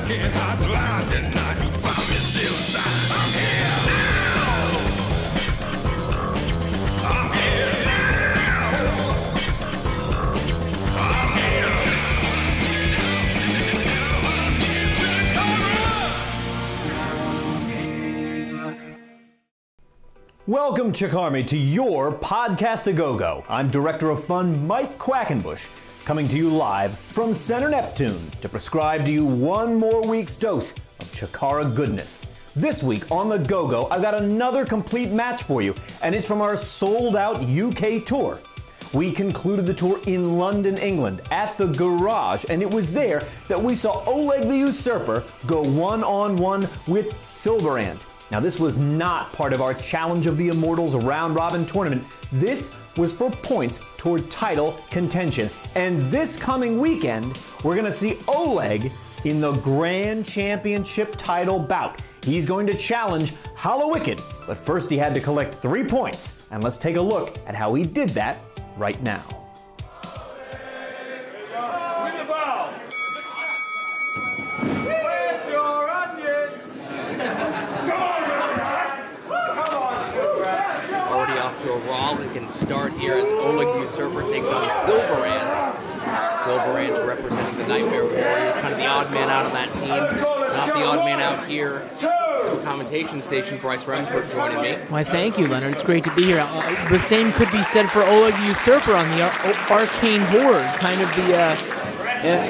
get hot, blind tonight. You find me still inside. I'm here now. I'm here now. I'm here. Welcome, CHIKARA, to your Podcast-A-Go-Go. I'm Director of Fun Mike Quackenbush, coming to you live from Center Neptune to prescribe to you one more week's dose of CHIKARA goodness. This week on the Go-Go, I've got another complete match for you, and it's from our sold-out UK tour. We concluded the tour in London, England, at the Garage, and it was there that we saw Oleg the Usurper go one-on-one with Silverant. Now, this was not part of our Challenge of the Immortals round-robin tournament. This was for points toward title contention. And this coming weekend, we're going to see Oleg in the Grand Championship title bout. He's going to challenge Hollowicked, but first he had to collect 3 points. And let's take a look at how he did that right now. To a rollicking start here as Oleg the Usurper takes on Silverant. Silverant representing the Nightmare Warriors, kind of the odd man out of that team. Not the odd man out here at the commentation station. Bryce Remsburg joining me. Why, thank you, Leonard. It's great to be here. The same could be said for Oleg the Usurper on the Arcane Horde, kind of the,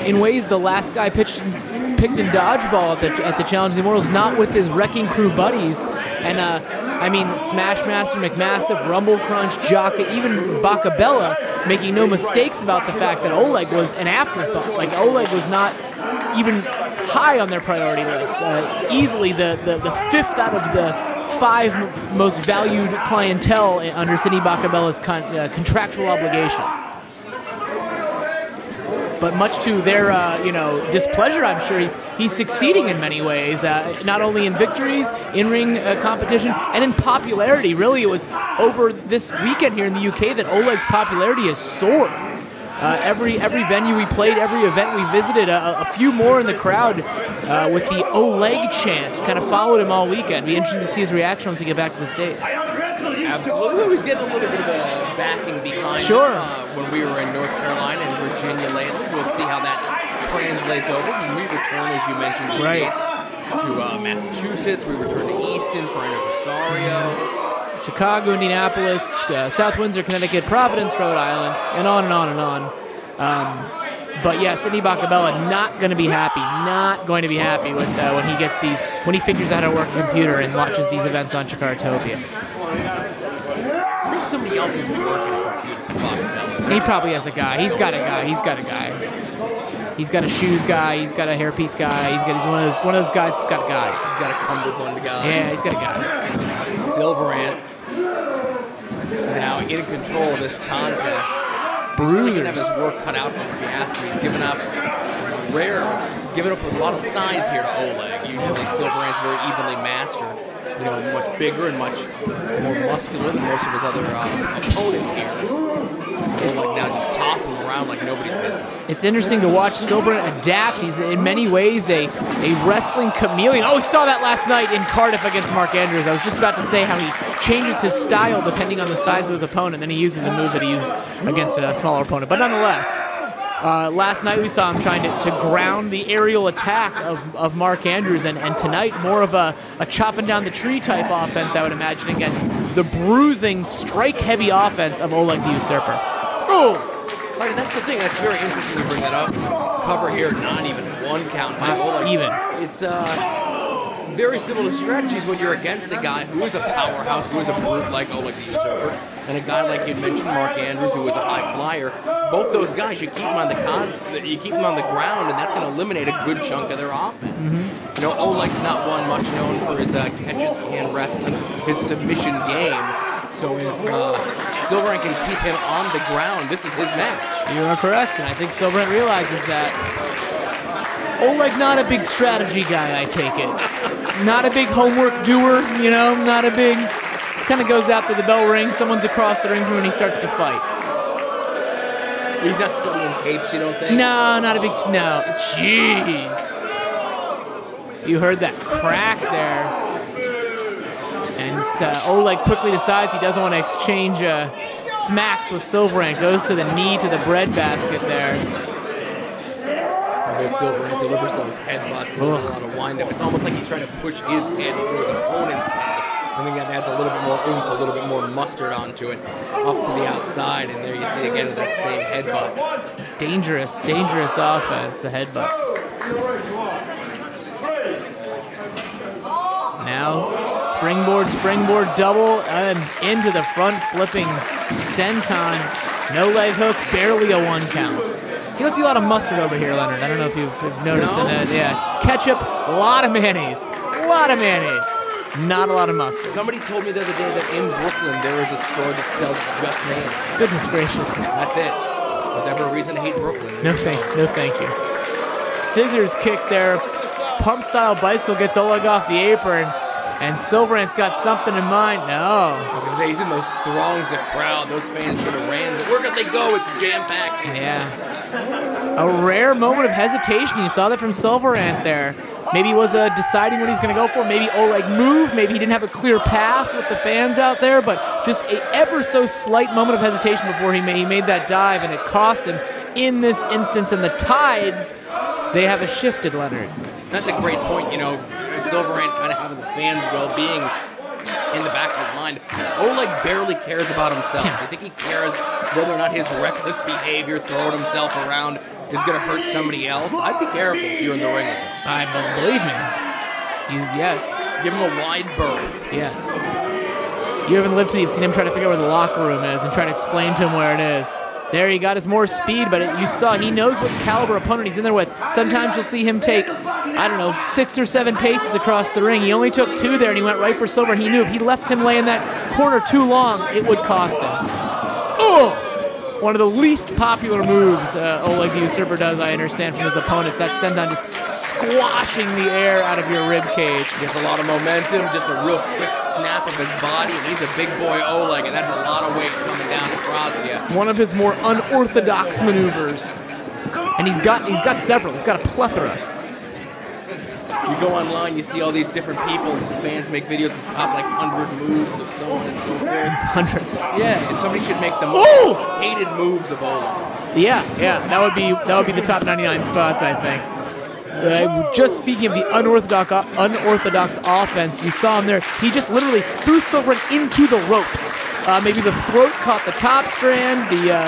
in ways, the last guy picked in dodgeball at the Challenge of the Immortals, not with his Wrecking Crew buddies. And I mean, Smashmaster, McMassive, Rumble Crunch, Jocka, even Bacabella, making no mistakes about the fact that Oleg was an afterthought. Like, Oleg was not even high on their priority list. Easily the fifth out of the 5 most valued clientele under Sidney Bacabella's contractual obligation. But much to their, displeasure, I'm sure he's succeeding in many ways. Not only in victories, in-ring competition, and in popularity. Really, it was over this weekend here in the UK that Oleg's popularity has soared. Every venue we played, every event we visited, a few more in the crowd with the Oleg chant. Kind of followed him all weekend. It'd be interesting to see his reaction once we get back to the stage. Absolutely. He was getting a little bit of a backing behind when we were in North Carolina and Virginia lately. We'll see how that translates over. When we return, as you mentioned, the States to Massachusetts. We return to Easton for Rosario. Chicago, Indianapolis, South Windsor, Connecticut, Providence, Rhode Island, and on and on and on. But yeah, Sidney Bacabella not going to be happy. Not going to be happy with when he figures out how to work a computer and watches these events on Chikaratopia. I think somebody else is working a computer for Bacabella. He probably has a guy. He's got a guy. He's got a shoes guy. He's got a hairpiece guy. He's one of those guys that's got guys. He's got a cummerbund guy. Yeah, he's got a guy. Silverant now in control of this contest. Bruisers. He's really going to have his work cut out for him, if you ask me. He's given up a lot of size here to Oleg. Usually Silverant's very evenly matched, or much bigger and much more muscular than most of his other opponents here. Oleg now just tossing him around like nobody's business. It's interesting to watch Silverant adapt. He's in many ways a wrestling chameleon. Oh, we saw that last night in Cardiff against Mark Andrews. I was just about to say how he changes his style depending on the size of his opponent, then he uses a move that he used against a smaller opponent. But nonetheless, last night we saw him trying to ground the aerial attack of Mark Andrews, and tonight more of a chopping down the tree type offense, I would imagine, against the bruising, strike-heavy offense of Oleg the Usurper. Oh! Right, that's the thing. That's very interesting to bring that up. Cover here, not even 1 count. Even. It's very similar strategies when you're against a guy who is a powerhouse, who is a brute like Oleg the Usurper, and a guy like you mentioned, Mark Andrews, who is a high flyer. Both those guys, you keep them on the ground, and that's going to eliminate a good chunk of their offense. Mm-hmm. Oleg's not one much known for his catch-as-can wrestling, his submission game. So if Silverant can keep him on the ground, this is his match. You are correct, and I think Silverant realizes that. Oleg, not a big strategy guy, I take it. Not a big homework doer, not a big... Just kind of goes after the bell rings, someone's across the ring from him, and he starts to fight. He's not studying tapes, you don't think? No, not a big... No. Jeez. You heard that crack there. And Oleg quickly decides he doesn't want to exchange smacks with Silverant. Goes to the knee to the breadbasket there. And Silverant delivers those headbutts and a lot of wind-up. It's almost like he's trying to push his head through his opponent's head. I think that adds a little bit more oomph, a little bit more mustard onto it, up to the outside, and there you see again that same headbutt. Dangerous offense, the headbutts. Now, springboard double, and into the front flipping senton. No leg hook, barely a 1 count. You don't see a lot of mustard over here, Leonard. I don't know if you've noticed that. Yeah, ketchup, a lot of mayonnaise. Not a lot of mustard. Somebody told me the other day that in Brooklyn there is a store that sells just mayonnaise. Goodness gracious. That's it. Was ever a reason to hate Brooklyn? No thank you. Scissors kick there. Pump style bicycle gets Oleg off the apron. And Silverant's got something in mind. No. I was going to say, he's in those throngs of crowd. Those fans should have ran. But where could they go? It's jam-packed. Yeah. A rare moment of hesitation. You saw that from Silverant there. Maybe he was deciding what he's going to go for. Maybe Oleg moved. Maybe he didn't have a clear path with the fans out there. But just a ever so slight moment of hesitation before he made that dive. And it cost him in this instance. And the tides, they haven't shifted, Leonard. That's a great point. You know, Silverant kind of having the fans' well-being in the back of his mind. Oleg barely cares about himself. I think he cares whether or not his reckless behavior, throwing himself around, is going to hurt somebody else. I'd be careful if you're in the ring with him. Believe me. Yes. Give him a wide berth. Yes. You haven't lived till you've seen him try to figure out where the locker room is and try to explain to him where it is. There he got his more speed, but you saw he knows what caliber opponent he's in there with. Sometimes you'll see him take, 6 or 7 paces across the ring. He only took 2 there, and he went right for Silver. He knew if he left him lay in that corner too long, it would cost him. Oh! One of the least popular moves Oleg the Usurper does, I understand, from his opponent. That senton just squashing the air out of your rib cage. Gets a lot of momentum, just a real quick snap of his body, and he's a big boy Oleg, and that's a lot of weight coming down across you. One of his more unorthodox maneuvers. And he's got several. He's got a plethora. You go online, you see all these different people, and his fans make videos of the top 100 moves of so on and so forth. 100. Yeah, and somebody should make the most hated moves of Oleg. Yeah, that would be the top 99 spots, I think. Just speaking of the unorthodox offense, you saw him there. He just literally threw Silverant into the ropes. Maybe the throat caught the top strand, the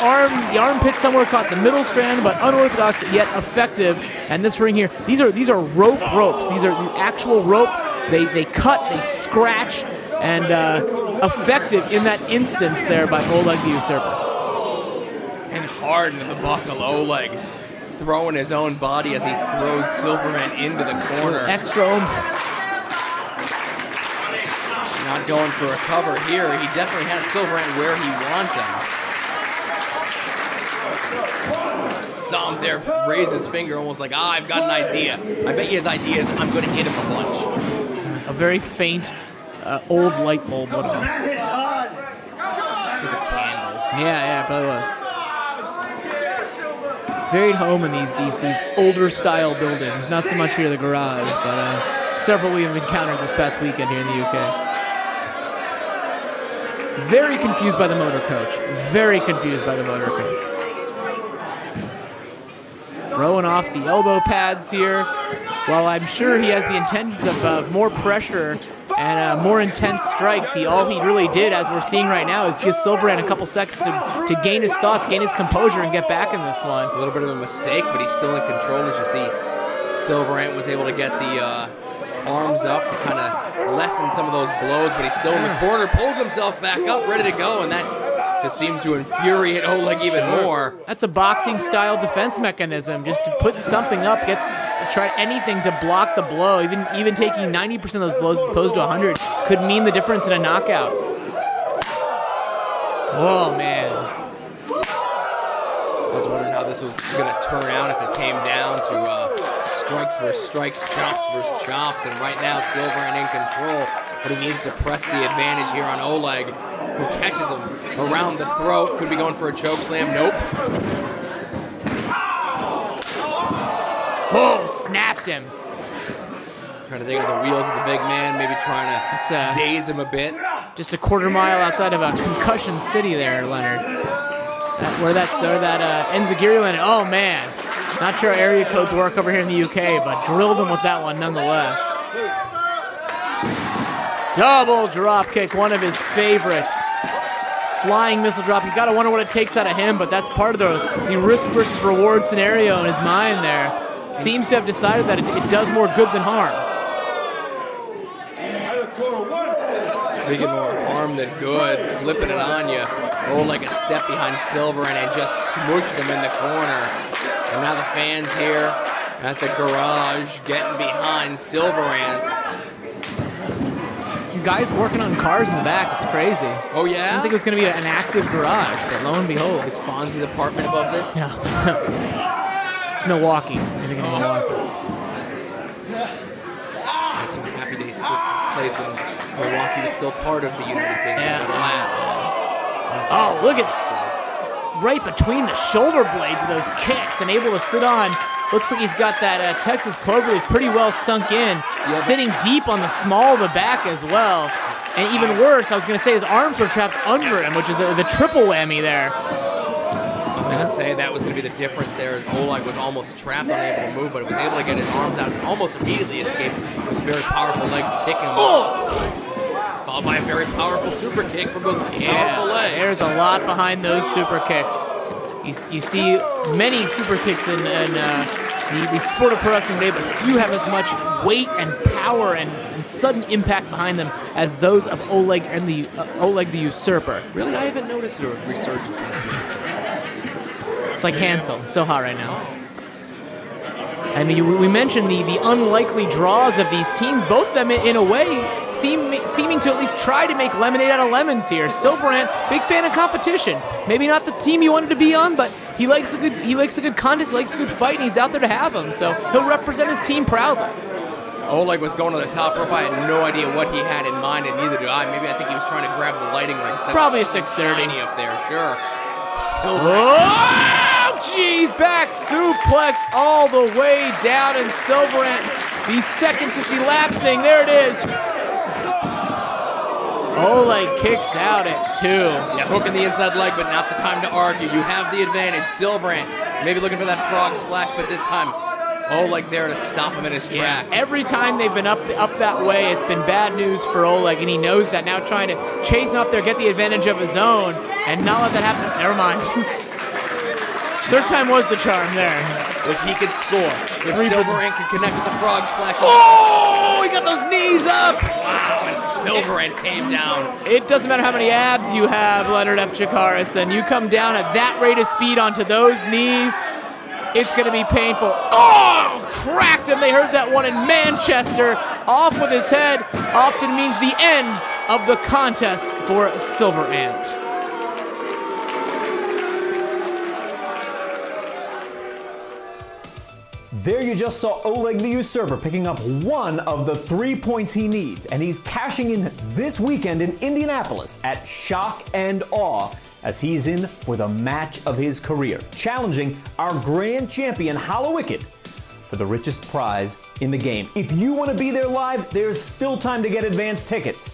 armpit somewhere caught the middle strand, but unorthodox yet effective. And this ring here, these are ropes. These are the actual rope. They cut, they scratch, and effective in that instance there by Oleg the Usurper. And hard into the buckle, Oleg throwing his own body as he throws Silverant into the corner. Extra oomph. Not going for a cover here. He definitely has Silverant where he wants him. Saw him there raise his finger almost like, I've got an idea. I bet you his idea is I'm going to hit him a bunch. A very faint, old light bulb went off. It was a candle. Yeah, it probably was. Very at home in these older style buildings. Not so much here in the garage, but several we have encountered this past weekend here in the UK. Very confused by the motor coach. Throwing off the elbow pads here. While I'm sure he has the intentions of more pressure and more intense strikes, all he really did, as we're seeing right now, is give Silverant a couple seconds to gain his thoughts, gain his composure, and get back in this one. A little bit of a mistake, but he's still in control. As you see, Silverant was able to get the arms up to kind of lessen some of those blows, but he's still in the corner, pulls himself back up, ready to go, and that just seems to infuriate Oleg even more. That's a boxing-style defense mechanism, just to put something up, try anything to block the blow. Even taking 90% of those blows as opposed to 100 could mean the difference in a knockout. Oh, man. I was wondering how this was going to turn out if it came down to strikes versus strikes, chops versus chops, and right now Silverant in control, but he needs to press the advantage here on Oleg, who catches him around the throat. Could be going for a choke slam. Nope. Oh, snapped him. Trying to take out the wheels of the big man, maybe trying to daze him a bit. Just a quarter mile outside of a concussion city there, Leonard. Where that Enzagiri landed. Oh, man. Not sure how area codes work over here in the UK, but drilled him with that one nonetheless. Double drop kick, one of his favorites. Flying missile drop. You got to wonder what it takes out of him, but that's part of the risk versus reward scenario in his mind there. Seems to have decided that it does more good than harm. Speaking more harm than good, flipping it on you. Oh, like a step behind Silver and just smushed him in the corner. And now the fans here at the garage getting behind Silverant. Guys working on cars in the back. It's crazy. Oh, yeah? I didn't think it was going to be an active garage, but lo and behold. Is Fonzie's apartment above this? Yeah. Milwaukee. I think in Milwaukee. Some happy days took place when Milwaukee was still part of the United Kingdom. Yeah. Oh, look at right between the shoulder blades with those kicks and able to sit on. Looks like he's got that Texas cloverleaf pretty well sunk in, sitting deep on the small of the back as well. And even worse, I was going to say his arms were trapped under him, which is the triple whammy there. I was going to say that was going to be the difference there. Oleg was almost trapped, unable to move, but was able to get his arms out and almost immediately escaped. It was very powerful legs kicking him. Followed by a very powerful super kick from those powerful legs. There's a lot behind those super kicks. You see many super kicks in the sport of pro wrestling today, but few have as much weight and power and sudden impact behind them as those of Oleg and Oleg the Usurper. Really, I haven't noticed a resurgence in the super kick. It's like Hansel. It's so hot right now. I mean, we mentioned the unlikely draws of these teams. Both of them, in a way, seeming to at least try to make lemonade out of lemons here. Silverant, big fan of competition. Maybe not the team you wanted to be on, but he likes a good contest, he likes a good fight, and he's out there to have them. So he'll represent his team proudly. Oleg was going to the top rope. I had no idea what he had in mind, and neither do I. Maybe I think he was trying to grab the lighting ring. Probably a 630 up there, sure. Oh, jeez, back suplex all the way down, and Silverant, these seconds just elapsing. There it is. Oleg kicks out at 2. Yeah, hooking the inside leg, but not the time to argue. You have the advantage. Silverant maybe looking for that frog splash, but this time Oleg there to stop him in his track. Yeah, every time they've been up that way, it's been bad news for Oleg, and he knows that now, trying to chase him up there, get the advantage of his own, and not let that happen. Never mind. Third time was the charm there. If he could score, if Silverant could connect with the frog splash. Oh, he got those knees up. Wow, and Silverant came down. It doesn't matter how many abs you have, Leonard F. Chikaris, and you come down at that rate of speed onto those knees, it's going to be painful. Oh, cracked him. They heard that one in Manchester. Off with his head often means the end of the contest for Silverant. There you just saw Oleg the Usurper picking up one of the 3 points he needs, and he's cashing in this weekend in Indianapolis at Shock and Awe, as he's in for the match of his career, challenging our grand champion Hallowicked for the richest prize in the game. If you want to be there live, there's still time to get advance tickets.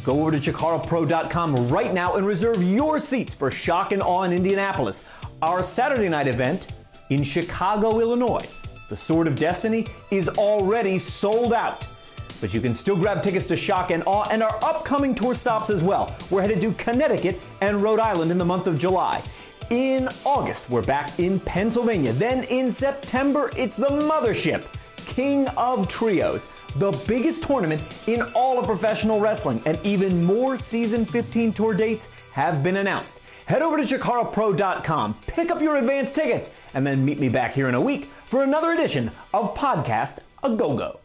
Go over to CHIKARAPro.com right now and reserve your seats for Shock and Awe in Indianapolis, our Saturday night event in Chicago, Illinois. The Sword of Destiny is already sold out, but you can still grab tickets to Shock and Awe and our upcoming tour stops as well. We're headed to Connecticut and Rhode Island in the month of July. In August, we're back in Pennsylvania. Then in September, it's the Mothership, King of Trios, the biggest tournament in all of professional wrestling, and even more Season 15 tour dates have been announced. Head over to CHIKARAPro.com, pick up your advance tickets, and then meet me back here in a week for another edition of Podcast-A-Go-Go.